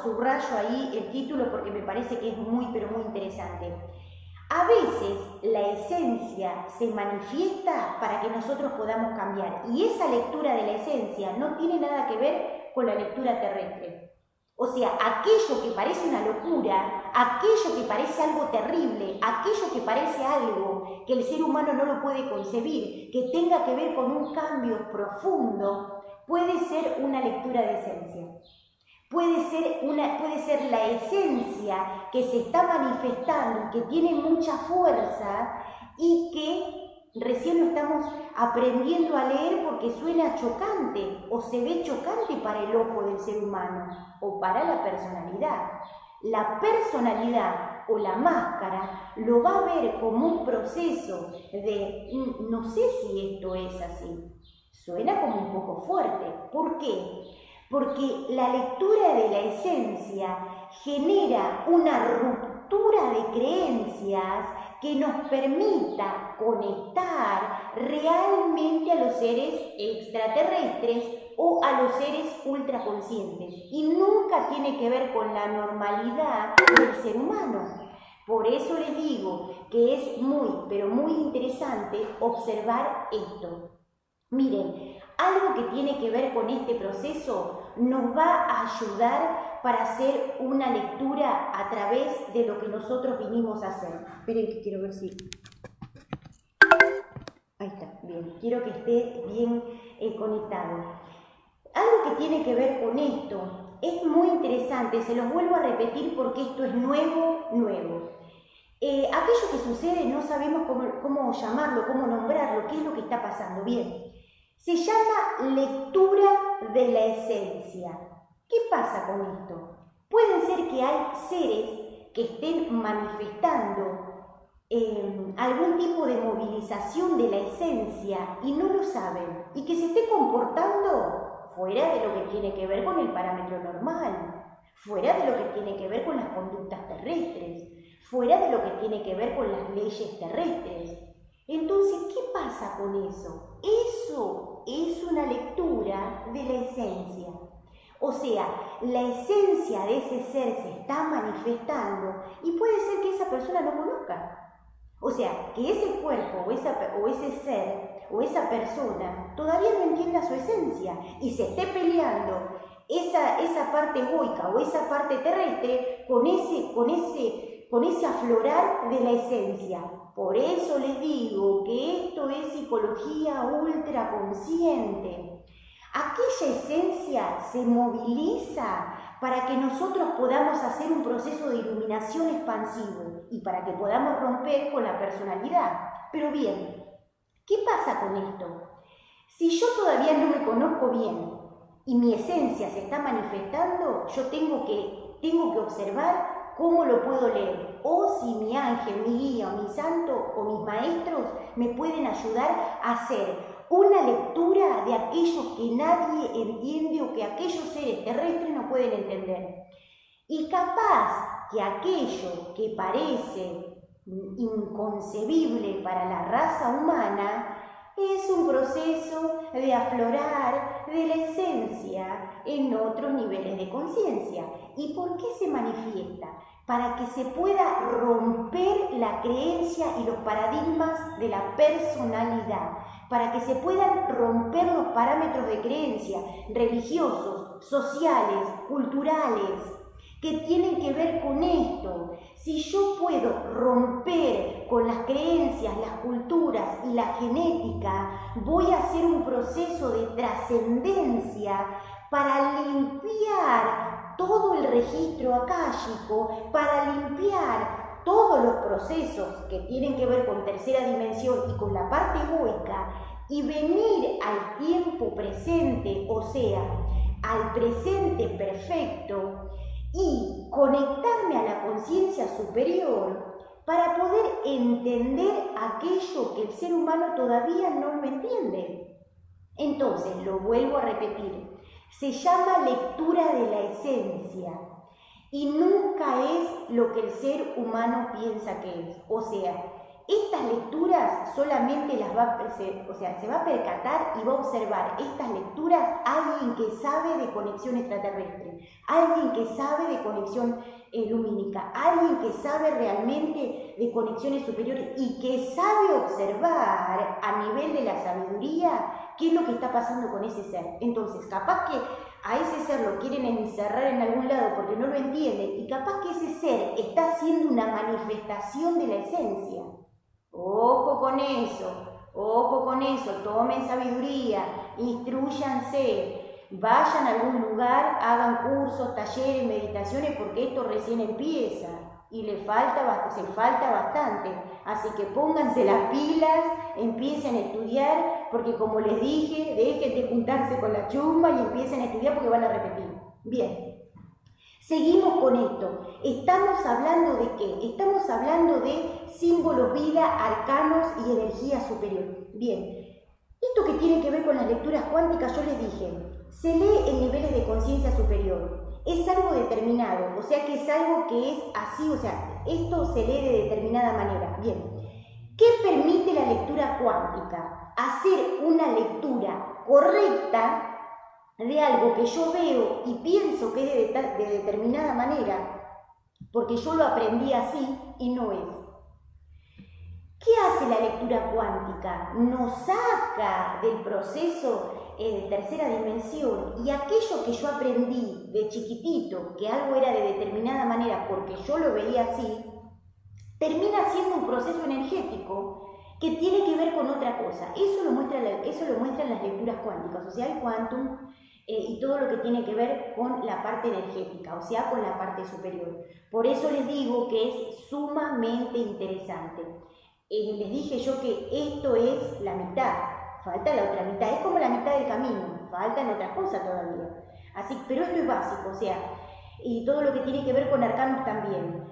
subrayo ahí el título porque me parece que es muy, pero muy interesante. A veces la esencia se manifiesta para que nosotros podamos cambiar, y esa lectura de la esencia no tiene nada que ver con la lectura terrestre. O sea, aquello que parece una locura, aquello que parece algo terrible, aquello que parece algo que el ser humano no lo puede concebir, que tenga que ver con un cambio profundo, puede ser una lectura de esencia. Puede ser la esencia que se está manifestando, que tiene mucha fuerza y que recién lo estamos aprendiendo a leer porque suena chocante o se ve chocante para el ojo del ser humano o para la personalidad. La personalidad o la máscara lo va a ver como un proceso de no sé si esto es así. Suena como un poco fuerte. ¿Por qué? Porque la lectura de la esencia genera una ruptura de creencias que nos permita conectar realmente a los seres extraterrestres o a los seres ultraconscientes. Y nunca tiene que ver con la normalidad del ser humano. Por eso les digo que es muy, pero muy interesante observar esto. Miren, algo que tiene que ver con este proceso nos va a ayudar para hacer una lectura a través de lo que nosotros vinimos a hacer. Esperen que quiero ver si... Ahí está, bien. Quiero que esté bien conectado. Algo que tiene que ver con esto es muy interesante, se los vuelvo a repetir porque esto es nuevo. Aquello que sucede no sabemos cómo llamarlo, cómo nombrarlo, qué es lo que está pasando. Bien. Se llama lectura de la esencia. ¿Qué pasa con esto? Puede ser que hay seres que estén manifestando algún tipo de movilización de la esencia y no lo saben, y que se esté comportando fuera de lo que tiene que ver con el parámetro normal, fuera de lo que tiene que ver con las conductas terrestres, fuera de lo que tiene que ver con las leyes terrestres. Entonces, ¿qué pasa con eso? Eso es una lectura de la esencia. O sea, la esencia de ese ser se está manifestando y puede ser que esa persona no conozca. O sea, que ese cuerpo o ese ser o esa persona todavía no entienda su esencia y se esté peleando esa parte egoica o esa parte terrestre con ese aflorar de la esencia. Por eso les digo que esto es psicología ultraconsciente. Aquella esencia se moviliza para que nosotros podamos hacer un proceso de iluminación expansivo y para que podamos romper con la personalidad. Pero bien, ¿qué pasa con esto? Si yo todavía no me conozco bien y mi esencia se está manifestando, yo tengo que observar cómo lo puedo leer, o si mi ángel, mi guía, o mi santo, o mis maestros me pueden ayudar a hacer una lectura de aquellos que nadie entiende o que aquellos seres terrestres no pueden entender. Y capaz que aquello que parece inconcebible para la raza humana es un proceso de aflorar de la esencia en otros niveles de conciencia. ¿Y por qué se manifiesta? Para que se pueda romper la creencia y los paradigmas de la personalidad, para que se puedan romper los parámetros de creencia religiosos, sociales, culturales, que tienen que ver con esto. Si yo puedo romper con las creencias, las culturas y la genética, voy a hacer un proceso de trascendencia para limpiar todo el registro akáshico, para limpiar todos los procesos que tienen que ver con tercera dimensión y con la parte egoica, y venir al tiempo presente, o sea, al presente perfecto, y conectarme a la conciencia superior para poder entender aquello que el ser humano todavía no lo entiende. Entonces, lo vuelvo a repetir, se llama lectura de la esencia y nunca es lo que el ser humano piensa que es. O sea, estas lecturas solamente se va a percatar y va a observar estas lecturas alguien que sabe de conexión extraterrestre, alguien que sabe de conexión lumínica, alguien que sabe realmente de conexiones superiores y que sabe observar a nivel de la sabiduría qué es lo que está pasando con ese ser. Entonces, capaz que a ese ser lo quieren encerrar en algún lado porque no lo entienden y capaz que ese ser está haciendo una manifestación de la esencia. Ojo con eso, tomen sabiduría, instrúyanse, vayan a algún lugar, hagan cursos, talleres, meditaciones, porque esto recién empieza y se falta bastante. Así que pónganse las pilas, empiecen a estudiar, porque como les dije, dejen de juntarse con la chusma y empiecen a estudiar porque van a repetir. Bien. Seguimos con esto. ¿Estamos hablando de qué? Estamos hablando de símbolos, vida, arcanos y energía superior. Bien, esto que tiene que ver con las lecturas cuánticas, yo les dije, se lee en niveles de conciencia superior. Es algo determinado, o sea que es algo que es así, o sea, esto se lee de determinada manera. Bien, ¿qué permite la lectura cuántica? Hacer una lectura correcta de algo que yo veo y pienso que es de determinada manera, porque yo lo aprendí así y no es. ¿Qué hace la lectura cuántica? Nos saca del proceso de tercera dimensión y aquello que yo aprendí de chiquitito, que algo era de determinada manera porque yo lo veía así, termina siendo un proceso energético que tiene que ver con otra cosa. Eso lo muestran las lecturas cuánticas, o sea, el quantum y todo lo que tiene que ver con la parte energética, o sea, con la parte superior. Por eso les digo que es sumamente interesante. Les dije yo que esto es la mitad, falta la otra mitad, es como la mitad del camino, faltan otras cosas todavía. Así, pero esto es básico, o sea, y todo lo que tiene que ver con arcanos también.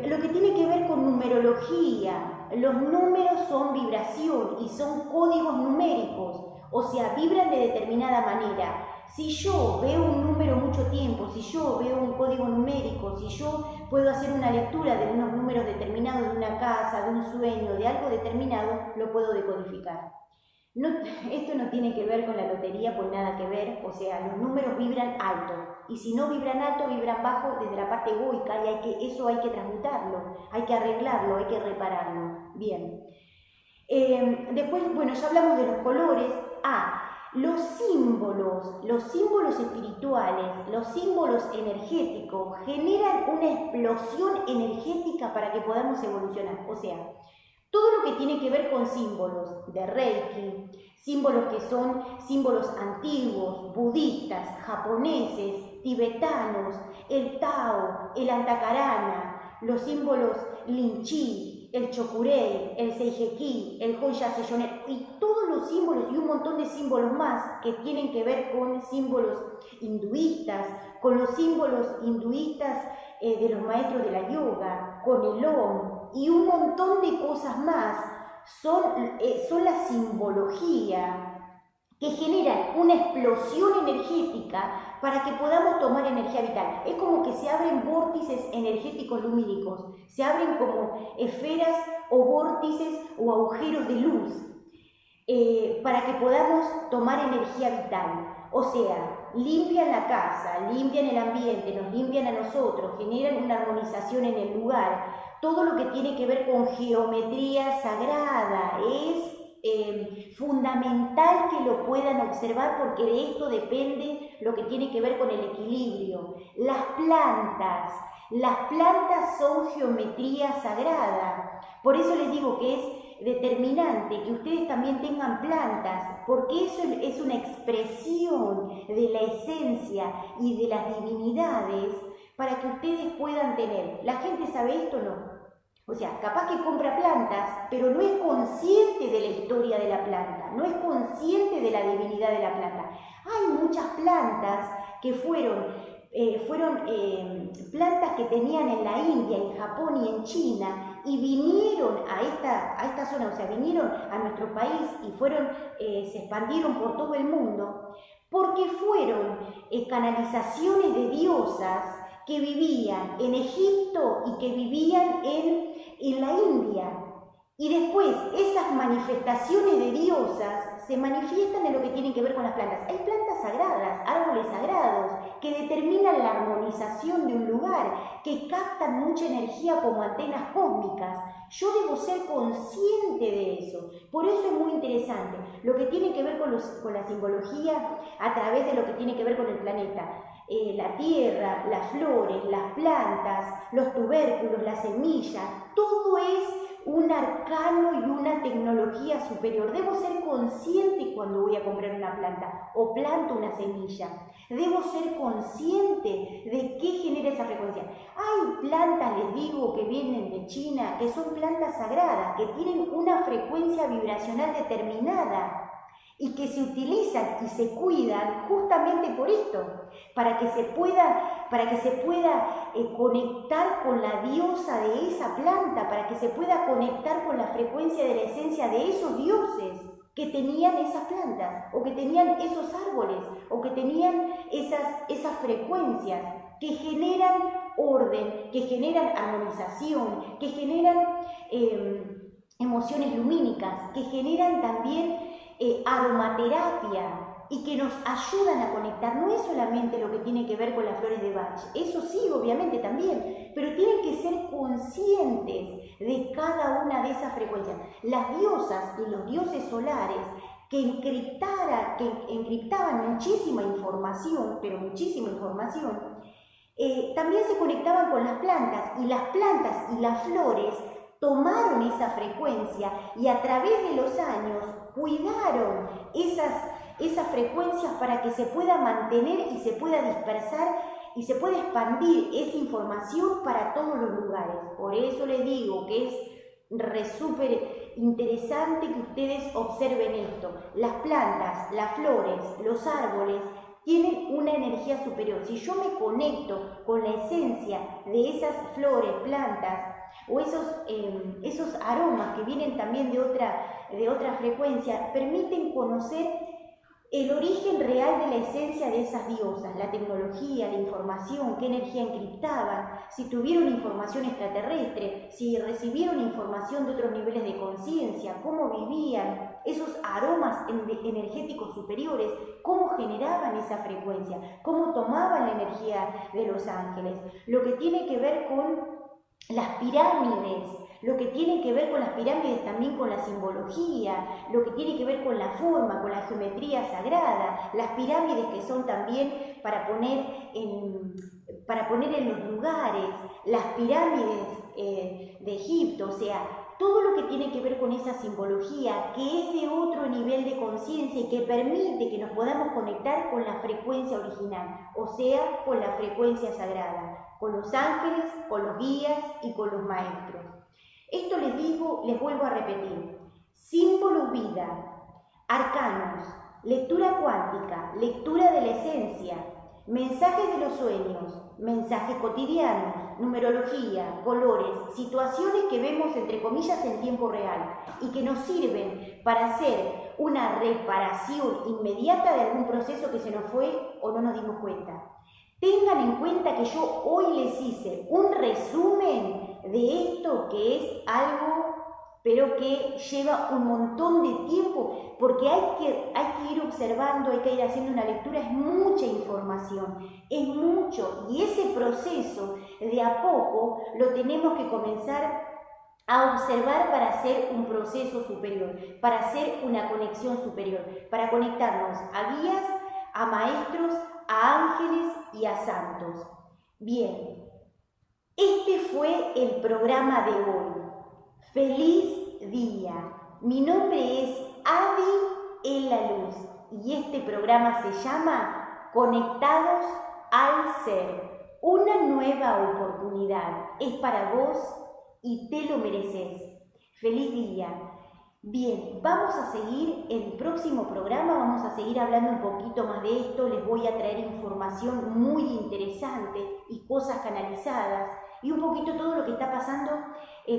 Lo que tiene que ver con numerología, los números son vibración y son códigos numéricos, o sea, vibran de determinada manera. Si yo veo un número mucho tiempo, si yo veo un código numérico, si yo puedo hacer una lectura de unos números determinados de una casa, de un sueño, de algo determinado, lo puedo decodificar. No, esto no tiene que ver con la lotería, pues nada que ver, o sea, los números vibran alto, y si no vibran alto, vibran bajo desde la parte egoica, y eso hay que transmutarlo, hay que arreglarlo, hay que repararlo. Bien. Después, bueno, ya hablamos de los colores. Los símbolos espirituales, los símbolos energéticos generan una explosión energética para que podamos evolucionar. O sea, todo lo que tiene que ver con símbolos de Reiki, símbolos que son símbolos antiguos, budistas, japoneses, tibetanos, el Tao, el Antakarana, los símbolos Lin Chi, el Chokurei, el Seijeki, el Hoya Seiyone, y todos los símbolos y un montón de símbolos más que tienen que ver con símbolos hinduistas, con los símbolos hinduistas de los maestros de la yoga, con el Om y un montón de cosas más, son la simbología que generan una explosión energética para que podamos tomar energía vital. Es como que se abren vórtices energéticos lumínicos, se abren como esferas o vórtices o agujeros de luz para que podamos tomar energía vital. O sea, limpian la casa, limpian el ambiente, nos limpian a nosotros, generan una armonización en el lugar. Todo lo que tiene que ver con geometría sagrada es fundamental que lo puedan observar, porque de esto depende lo que tiene que ver con el equilibrio. Las plantas son geometría sagrada. Por eso les digo que es determinante que ustedes también tengan plantas, porque eso es una expresión de la esencia y de las divinidades para que ustedes puedan tener. ¿La gente sabe esto o no? O sea, capaz que compra plantas, pero no es consciente de la historia de la planta, no es consciente de la divinidad de la planta. Hay muchas plantas que fueron plantas que tenían en la India, en Japón y en China, y vinieron a esta zona, o sea, vinieron a nuestro país y se expandieron por todo el mundo, porque fueron canalizaciones de diosas que vivían en Egipto y que vivían en la India. Y después esas manifestaciones de diosas se manifiestan en lo que tiene que ver con las plantas. Hay plantas sagradas, árboles sagrados, que determinan la armonización de un lugar, que captan mucha energía como antenas cósmicas. Yo debo ser consciente de eso. Por eso es muy interesante lo que tiene que ver con la simbología a través de lo que tiene que ver con el planeta. La tierra, las flores, las plantas, los tubérculos, las semillas, todo es un arcano y una tecnología superior. Debo ser consciente cuando voy a comprar una planta o planto una semilla. Debo ser consciente de qué genera esa frecuencia. Hay plantas, les digo, que vienen de China, que son plantas sagradas, que tienen una frecuencia vibracional determinada y que se utilizan y se cuidan justamente por esto, para que se pueda conectar con la diosa de esa planta, para que se pueda conectar con la frecuencia de la esencia de esos dioses que tenían esas plantas, o que tenían esos árboles, o que tenían esas frecuencias que generan orden, que generan armonización, que generan emociones lumínicas, que generan también aromaterapia y que nos ayudan a conectar. No es solamente lo que tiene que ver con las flores de Bach, eso sí, obviamente también, pero tienen que ser conscientes de cada una de esas frecuencias. Las diosas y los dioses solares que encriptaban muchísima información, pero muchísima información, también se conectaban con las plantas y las flores tomaron esa frecuencia y a través de los años cuidaron esas frecuencias para que se pueda mantener y se pueda dispersar y se pueda expandir esa información para todos los lugares. Por eso les digo que es súper interesante que ustedes observen esto. Las plantas, las flores, los árboles tienen una energía superior. Si yo me conecto con la esencia de esas flores, plantas, o esos aromas que vienen también de otra frecuencia, permiten conocer el origen real de la esencia de esas diosas, la tecnología, la información, qué energía encriptaban, si tuvieron información extraterrestre, si recibieron información de otros niveles de conciencia, cómo vivían, esos aromas energéticos superiores, cómo generaban esa frecuencia, cómo tomaban la energía de los ángeles, lo que tiene que ver con las pirámides, lo que tiene que ver con las pirámides también con la simbología, lo que tiene que ver con la forma, con la geometría sagrada, las pirámides que son también para poner en los lugares, las pirámides de Egipto, o sea, todo lo que tiene que ver con esa simbología que es de otro nivel de conciencia y que permite que nos podamos conectar con la frecuencia original, o sea, con la frecuencia sagrada, con los ángeles, con los guías y con los maestros. Esto les digo, les vuelvo a repetir, símbolos vida, arcanos, lectura cuántica, lectura de la esencia, mensajes de los sueños, mensajes cotidianos, numerología, colores, situaciones que vemos entre comillas en tiempo real y que nos sirven para hacer una reparación inmediata de algún proceso que se nos fue o no nos dimos cuenta. Tengan en cuenta que yo hoy les hice un resumen de esto que es algo, pero que lleva un montón de tiempo, porque hay que ir observando, hay que ir haciendo una lectura, es mucha información, es mucho, y ese proceso de a poco lo tenemos que comenzar a observar para hacer un proceso superior, para hacer una conexión superior, para conectarnos a guías, a maestros, a ángeles y a santos. Bien, este fue el programa de hoy. ¡Feliz día! Mi nombre es Adi en la Luz y este programa se llama Conectados al Ser. Una nueva oportunidad es para vos y te lo mereces. ¡Feliz día! Bien, vamos a seguir en el próximo programa, vamos a seguir hablando un poquito más de esto, les voy a traer información muy interesante y cosas canalizadas y un poquito todo lo que está pasando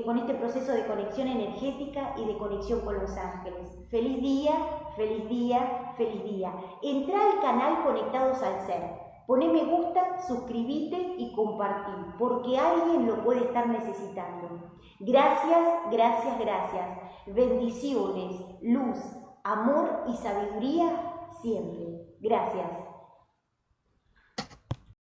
con este proceso de conexión energética y de conexión con los ángeles. ¡Feliz día, feliz día, feliz día! Entrá al canal Conectados al Ser. Poné me gusta, suscríbete y compartí, porque alguien lo puede estar necesitando. Gracias, gracias, gracias. Bendiciones, luz, amor y sabiduría siempre. Gracias.